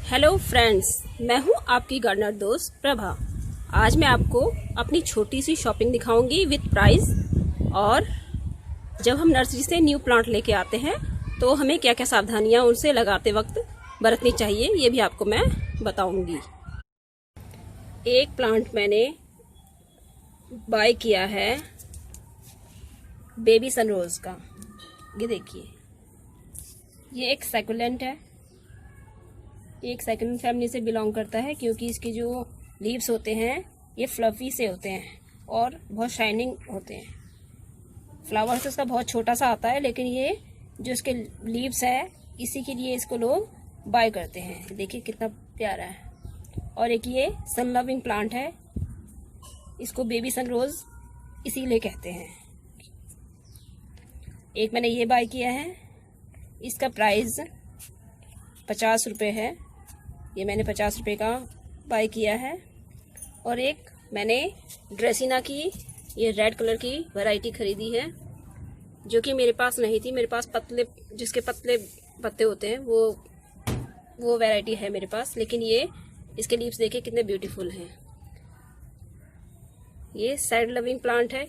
Hello friends, मैं हूं आपकी गार्डनर दोस्त प्रभा। आज मैं आपको अपनी छोटी सी शॉपिंग दिखाऊंगी विद प्राइस। और जब हम नर्सरी से न्यू प्लांट लेके आते हैं तो हमें क्या क्या सावधानियां उनसे लगाते वक्त बरतनी चाहिए, ये भी आपको मैं बताऊंगी। एक प्लांट मैंने बाय किया है बेबी सनरोज का। ये देखिए, ये एक सैकुलेंट है। एक सैकुलेंट फैमिली से बिलोंग करता है क्योंकि इसके जो लीव्स होते हैं ये फ्लफी से होते हैं और बहुत शाइनिंग होते हैं। फ्लावर से इसका बहुत छोटा सा आता है, लेकिन ये जो इसके लीव्स है इसी के लिए इसको लोग बाय करते हैं। देखिए कितना प्यारा है। और एक ये सन लविंग प्लांट है, इसको बेबी सन रोज इसीलिए कहते हैं। एक मैंने ये बाय किया है, इसका प्राइस 50 रुपये है। ये मैंने 50 रुपये का बाय किया है। और एक मैंने ड्रेसिना की ये रेड कलर की वैरायटी खरीदी है, जो कि मेरे पास नहीं थी। मेरे पास पतले, जिसके पतले पत्ते होते हैं, वो वैरायटी है मेरे पास। लेकिन ये इसके लीव्स देखिए कितने ब्यूटीफुल हैं। ये सैड लविंग प्लांट है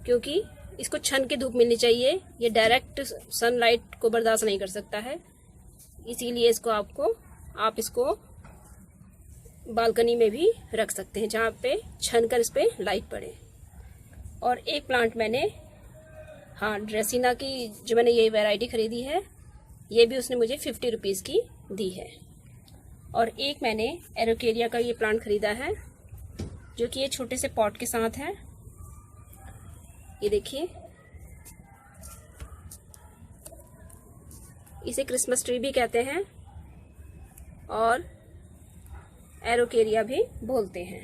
क्योंकि इसको छन के धूप मिलनी चाहिए। ये डायरेक्ट सनलाइट को बर्दाश्त नहीं कर सकता है, इसीलिए आप इसको बालकनी में भी रख सकते हैं जहाँ पे छन कर इस पे लाइट पड़े। और एक प्लांट मैंने ड्रेसिना की जो मैंने ये वैरायटी खरीदी है, ये भी उसने मुझे 50 रुपीज़ की दी है। और एक मैंने एरोकेरिया का ये प्लांट खरीदा है, जो कि ये छोटे से पॉट के साथ है। ये देखिए, इसे क्रिसमस ट्री भी कहते हैं और एरोकेरिया भी बोलते हैं।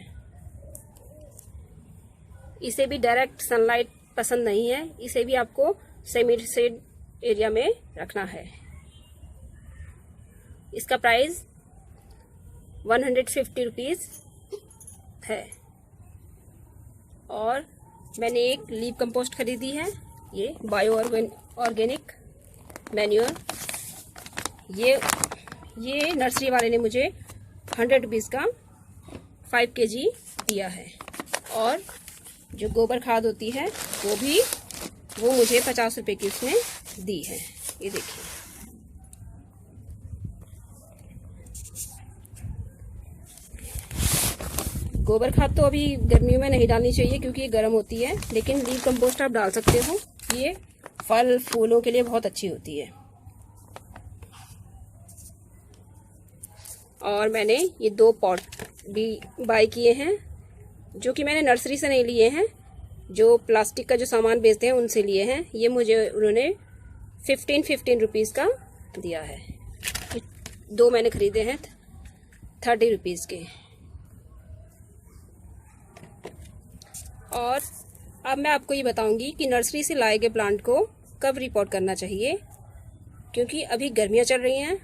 इसे भी डायरेक्ट सनलाइट पसंद नहीं है, इसे भी आपको सेमी शेड एरिया में रखना है। इसका प्राइस 150 रुपीज़ है। और मैंने एक लीव कंपोस्ट खरीदी है, ये बायो ऑर्गेनिक मैन्योर। ये नर्सरी वाले ने मुझे 100 रुपीज़ का 5 kg दिया है। और जो गोबर खाद होती है वो मुझे 50 रुपये की उसने दी है। ये देखिए, गोबर खाद तो अभी गर्मियों में नहीं डालनी चाहिए क्योंकि ये गर्म होती है, लेकिन लीव कंपोस्ट आप डाल सकते हो। ये फल फूलों के लिए बहुत अच्छी होती है। और मैंने ये 2 पॉट भी बाय किए हैं, जो कि मैंने नर्सरी से नहीं लिए हैं, जो प्लास्टिक का जो सामान बेचते हैं उनसे लिए हैं। ये मुझे उन्होंने 15 रुपीज़ का दिया है। 2 मैंने खरीदे हैं 30 रुपीज़ के। और अब मैं आपको ये बताऊंगी कि नर्सरी से लाए गए प्लांट को कब रिपोर्ट करना चाहिए, क्योंकि अभी गर्मियाँ चल रही हैं।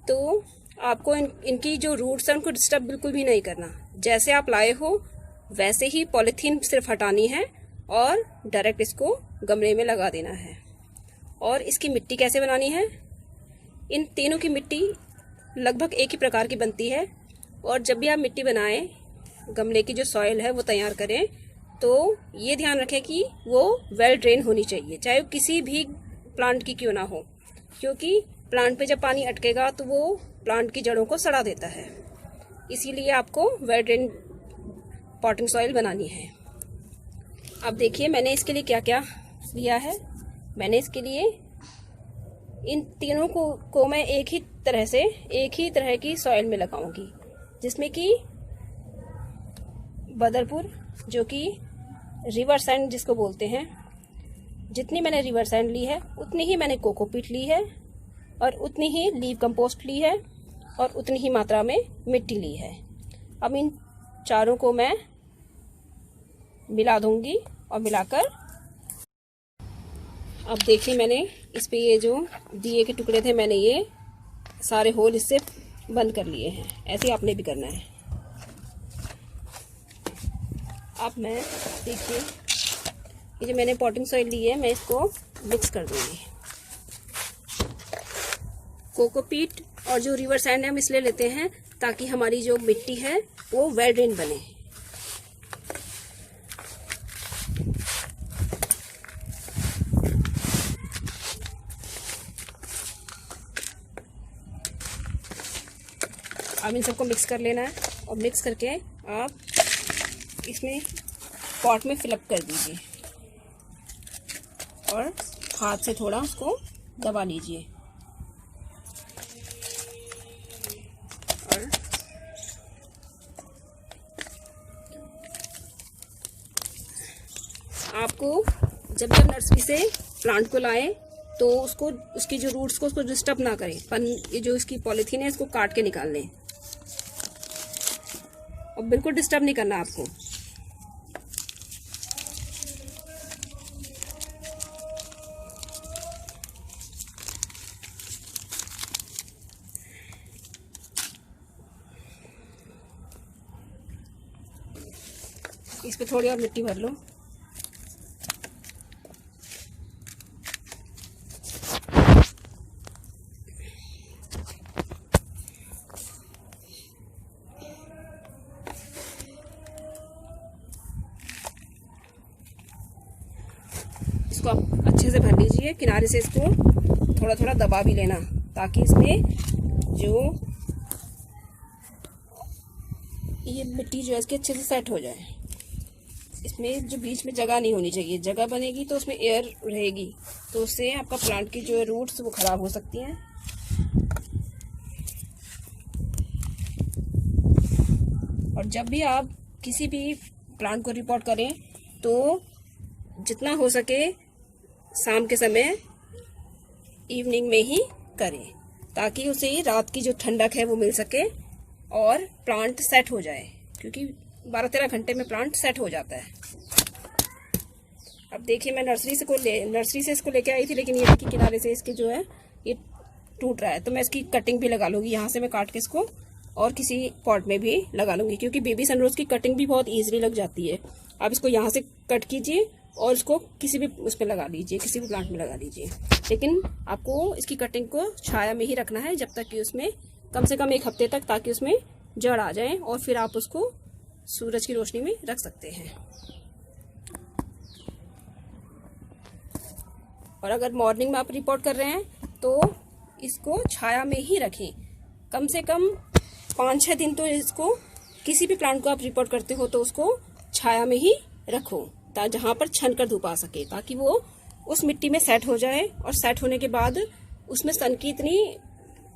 तो आपको इनकी जो रूट्स हैं उनको डिस्टर्ब बिल्कुल भी नहीं करना। जैसे आप लाए हो वैसे ही पॉलीथीन सिर्फ हटानी है और डायरेक्ट इसको गमले में लगा देना है। और इसकी मिट्टी कैसे बनानी है, इन तीनों की मिट्टी लगभग एक ही प्रकार की बनती है। और जब भी आप मिट्टी बनाएं, गमले की जो सॉइल है वो तैयार करें, तो ये ध्यान रखें कि वो वेल ड्रेन होनी चाहिए, चाहे वो किसी भी प्लांट की क्यों ना हो, क्योंकि प्लांट पे जब पानी अटकेगा तो वो प्लांट की जड़ों को सड़ा देता है। इसीलिए आपको वेल ड्रेन पॉटिंग सॉइल बनानी है। अब देखिए मैंने इसके लिए क्या क्या लिया है। मैंने इसके लिए इन तीनों को मैं एक ही तरह की सॉइल में लगाऊंगी, जिसमें कि बदरपुर, जो कि रिवर सैंड जिसको बोलते हैं, जितनी मैंने रिवर सैंड ली है उतनी ही मैंने कोकोपीट ली है, और उतनी ही लीव कंपोस्ट ली है, और उतनी ही मात्रा में मिट्टी ली है। अब इन चारों को मैं मिला दूंगी और मिलाकर, अब देखिए मैंने इस पे ये जो दिए के टुकड़े थे, मैंने ये सारे होल इससे बंद कर लिए हैं। ऐसे ही आपने भी करना है। अब मैं देखिए, ये जो मैंने पॉटिंग सॉइल ली है, मैं इसको मिक्स कर दूंगी। कोकोपीट और जो रिवर सैंड हम इसलिए लेते हैं ताकि हमारी जो मिट्टी है वो वेल ड्रेन बने। अब इन सबको मिक्स कर लेना है और मिक्स करके आप इसमें पॉट में फिलअप कर दीजिए और हाथ से थोड़ा उसको दबा लीजिए। और आपको जब नर्सरी से प्लांट को लाएं तो उसको उसकी जो रूट्स को उसको डिस्टर्ब ना करें। ये जो इसकी पॉलीथीन है इसको काट के निकाल लें और बिल्कुल डिस्टर्ब नहीं करना आपको। इस पे थोड़ी और मिट्टी भर लो। इसको आप अच्छे से भर लीजिए। किनारे से इसको थोड़ा थोड़ा दबा भी लेना ताकि इसमें जो ये मिट्टी जो है इसकी अच्छे से सेट हो जाए। इसमें जो बीच में जगह नहीं होनी चाहिए, जगह बनेगी तो उसमें एयर रहेगी तो उससे आपका प्लांट की जो रूट्स वो खराब हो सकती हैं। और जब भी आप किसी भी प्लांट को रिपोर्ट करें तो जितना हो सके शाम के समय इवनिंग में ही करें ताकि उसे रात की जो ठंडक है वो मिल सके और प्लांट सेट हो जाए, क्योंकि 12-13 घंटे में प्लांट सेट हो जाता है। अब देखिए मैं नर्सरी से इसको लेके आई थी, लेकिन ये देखिए किनारे से इसके जो है ये टूट रहा है, तो मैं इसकी कटिंग भी लगा लूंगी। यहाँ से मैं काट के इसको और किसी पॉट में भी लगा लूंगी, क्योंकि बेबी सनरोज की कटिंग भी बहुत ईजिली लग जाती है। आप इसको यहाँ से कट कीजिए और इसको किसी भी उस पर लगा लीजिए, किसी भी प्लांट में लगा लीजिए। लेकिन आपको इसकी कटिंग को छाया में ही रखना है जब तक कि उसमें कम से कम 1 हफ्ते तक, ताकि उसमें जड़ आ जाए और फिर आप उसको सूरज की रोशनी में रख सकते हैं। और अगर मॉर्निंग में आप रिपोर्ट कर रहे हैं तो इसको छाया में ही रखें। कम से कम 5-6 दिन तो इसको, किसी भी प्लांट को आप रिपोर्ट करते हो तो उसको छाया में ही रखो, जहां पर छन कर धूप आ सके, ताकि वो उस मिट्टी में सेट हो जाए। और सेट होने के बाद उसमें सन की इतनी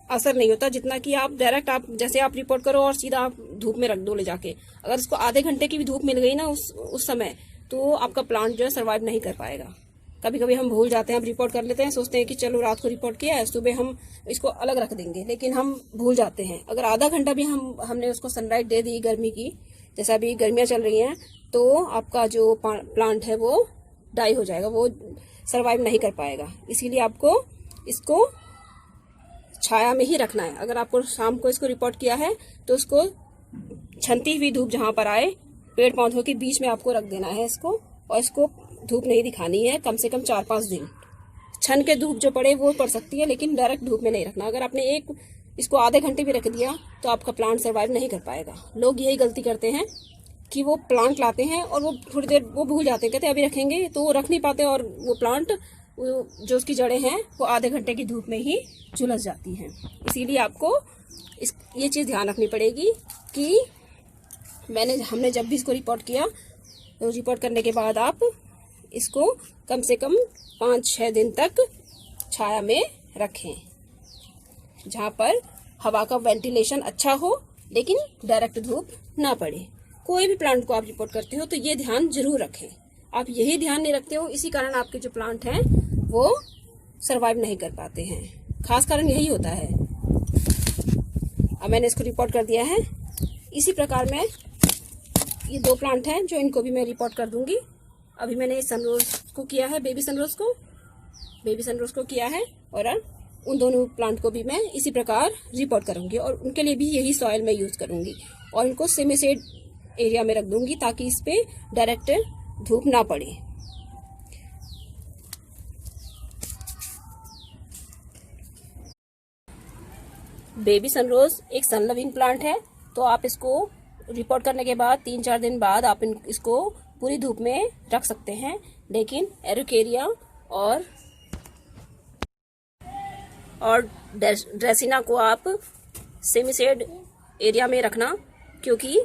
असर नहीं होता जितना कि आप डायरेक्ट, आप जैसे आप रिपोर्ट करो और सीधा आप धूप में रख दो ले जाके। अगर उसको आधे घंटे की भी धूप मिल गई ना उस समय, तो आपका प्लांट जो है सर्वाइव नहीं कर पाएगा। कभी कभी हम भूल जाते हैं, हम रिपोर्ट कर लेते हैं, सोचते हैं कि चलो रात को रिपोर्ट किया है, सुबह हम इसको अलग रख देंगे, लेकिन हम भूल जाते हैं। अगर आधा घंटा भी हमने उसको सनलाइट दे दी गर्मी की, जैसा अभी गर्मियाँ चल रही हैं, तो आपका जो प्लांट है वो डाई हो जाएगा, वो सर्वाइव नहीं कर पाएगा। इसीलिए आपको इसको छाया में ही रखना है। अगर आपको शाम को इसको रिपोर्ट किया है तो उसको छनती हुई धूप जहां पर आए, पेड़ पौधों के बीच में आपको रख देना है इसको, और इसको धूप नहीं दिखानी है कम से कम 4-5 दिन। छन के धूप जो पड़े वो पड़ सकती है, लेकिन डायरेक्ट धूप में नहीं रखना। अगर आपने इसको आधे घंटे भी रख दिया तो आपका प्लांट सर्वाइव नहीं कर पाएगा। लोग यही गलती करते हैं कि वो प्लांट लाते हैं और वो थोड़ी देर वो भूल जाते हैं, कहते हैं अभी रखेंगे, तो वो रख नहीं पाते और वो प्लांट जो उसकी जड़ें हैं वो आधे घंटे की धूप में ही झुलस जाती हैं। इसीलिए आपको ये चीज़ ध्यान रखनी पड़ेगी कि हमने जब भी इसको रिपोर्ट किया तो रिपोर्ट करने के बाद आप इसको कम से कम 5-6 दिन तक छाया में रखें, जहाँ पर हवा का वेंटिलेशन अच्छा हो लेकिन डायरेक्ट धूप ना पड़े। कोई भी प्लांट को आप रिपोर्ट करते हो तो ये ध्यान जरूर रखें। आप यही ध्यान नहीं रखते हो, इसी कारण आपके जो प्लांट हैं वो सरवाइव नहीं कर पाते हैं। खास कारण यही होता है। अब मैंने इसको रिपोर्ट कर दिया है। इसी प्रकार में ये 2 प्लांट हैं जो इनको भी मैं रिपोर्ट कर दूंगी। अभी मैंने सनरोज को किया है, बेबी सनरोज को किया है, और उन दोनों प्लांट को भी मैं इसी प्रकार रिपोर्ट करूंगी और उनके लिए भी यही सॉइल मैं यूज करूंगी और इनको सेमी शेड एरिया में रख दूंगी ताकि इस पे डायरेक्ट धूप ना पड़े। बेबी सनरोज एक सन लविंग प्लांट है, तो आप इसको रिपोर्ट करने के बाद 3-4 दिन बाद आप इसको पूरी धूप में रख सकते हैं। लेकिन एरुकेरिया और ड्रेसिना को आप सेमी शेड एरिया में रखना, क्योंकि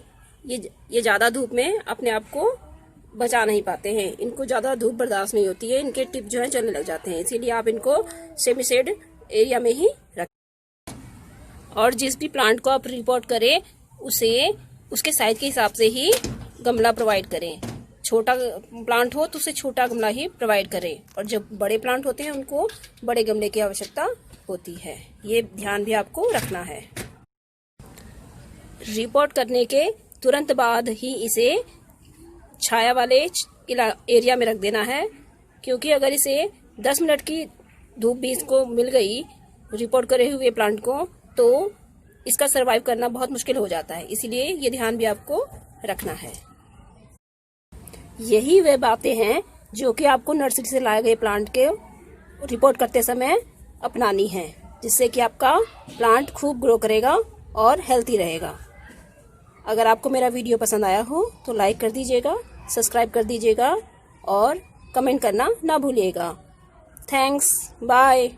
ये ज़्यादा धूप में अपने आप को बचा नहीं पाते हैं। इनको ज़्यादा धूप बर्दाश्त नहीं होती है, इनके टिप जो है जलने लग जाते हैं। इसीलिए आप इनको सेमी शेड एरिया में ही रखें। और जिस भी प्लांट को आप रिपोर्ट करें उसे उसके साइज के हिसाब से ही गमला प्रोवाइड करें। छोटा प्लांट हो तो उसे छोटा गमला ही प्रोवाइड करें, और जब बड़े प्लांट होते हैं उनको बड़े गमले की आवश्यकता होती है। ये ध्यान भी आपको रखना है। रिपोर्ट करने के तुरंत बाद ही इसे छाया वाले एरिया में रख देना है, क्योंकि अगर इसे 10 मिनट की धूप भी इसको मिल गई रिपोर्ट करे हुए प्लांट को, तो इसका सरवाइव करना बहुत मुश्किल हो जाता है। इसीलिए ये ध्यान भी आपको रखना है। यही वे बातें हैं जो कि आपको नर्सरी से लाए गए प्लांट के रिपोर्ट करते समय अपनानी है, जिससे कि आपका प्लांट खूब ग्रो करेगा और हेल्थी रहेगा। अगर आपको मेरा वीडियो पसंद आया हो तो लाइक कर दीजिएगा, सब्सक्राइब कर दीजिएगा और कमेंट करना ना भूलिएगा। Thanks, bye.